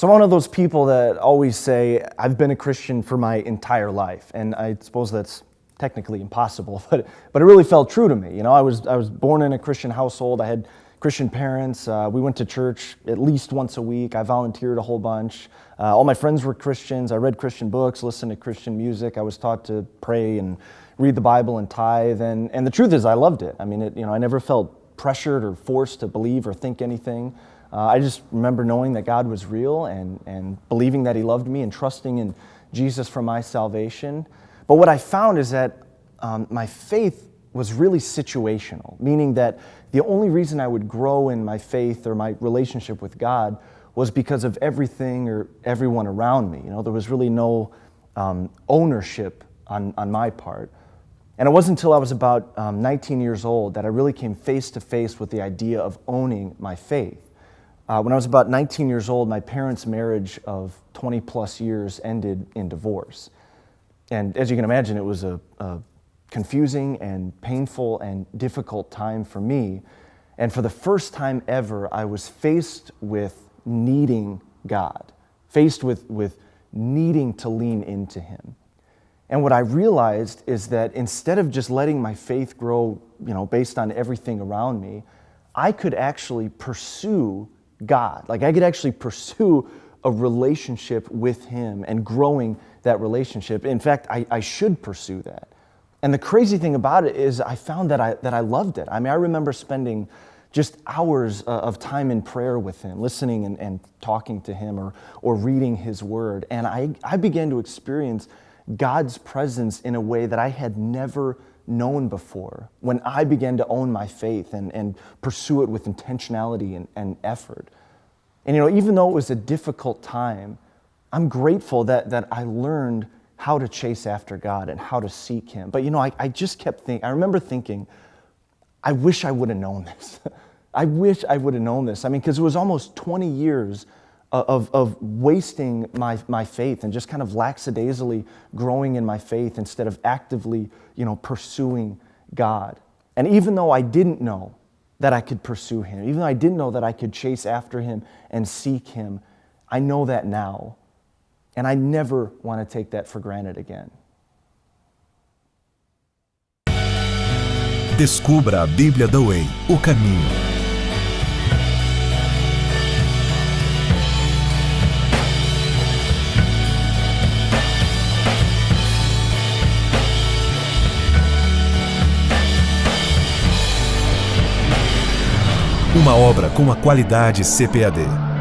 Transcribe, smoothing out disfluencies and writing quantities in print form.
So I'm one of those people that always say, I've been a Christian for my entire life. And I suppose that's technically impossible, but it really felt true to me. You know, I was born in a Christian household. I had Christian parents. We went to church at least once a week. I volunteered a whole bunch. All my friends were Christians. I read Christian books, listened to Christian music. I was taught to pray and read the Bible and tithe. And the truth is, I loved it. I mean, I never felt pressured or forced to believe or think anything. I just remember knowing that God was real and believing that He loved me and trusting in Jesus for my salvation. But what I found is that my faith was really situational, meaning that the only reason I would grow in my faith or my relationship with God was because of everything or everyone around me. You know, there was really no ownership on my part. And it wasn't until I was about 19 years old that I really came face to face with the idea of owning my faith. When I was about 19 years old, my parents' marriage of 20 plus years ended in divorce. And as you can imagine, it was a confusing and painful and difficult time for me. And for the first time ever, I was faced with needing God, faced with needing to lean into Him. And what I realized is that instead of just letting my faith grow, based on everything around me, I could actually pursue God. Like I could actually pursue a relationship with Him and growing that relationship. In fact, I should pursue that. And the crazy thing about it is I found that I loved it. I mean, I remember spending just hours of time in prayer with Him, listening and talking to Him or reading His Word. And I began to experience God's presence in a way that I had never known before when I began to own my faith and pursue it with intentionality and effort. And even though it was a difficult time, I'm grateful that I learned how to chase after God and how to seek Him. But I just kept thinking, I remember thinking, I wish I would have known this. I wish I would have known this. I mean, because it was almost 20 years of wasting my faith and just kind of lackadaisically growing in my faith instead of actively, pursuing God. And even though I didn't know that I could pursue Him, even though I didn't know that I could chase after Him and seek Him, I know that now. And I never want to take that for granted again. Descubra a Bíblia The Way, o Caminho. Uma obra com a qualidade CPAD.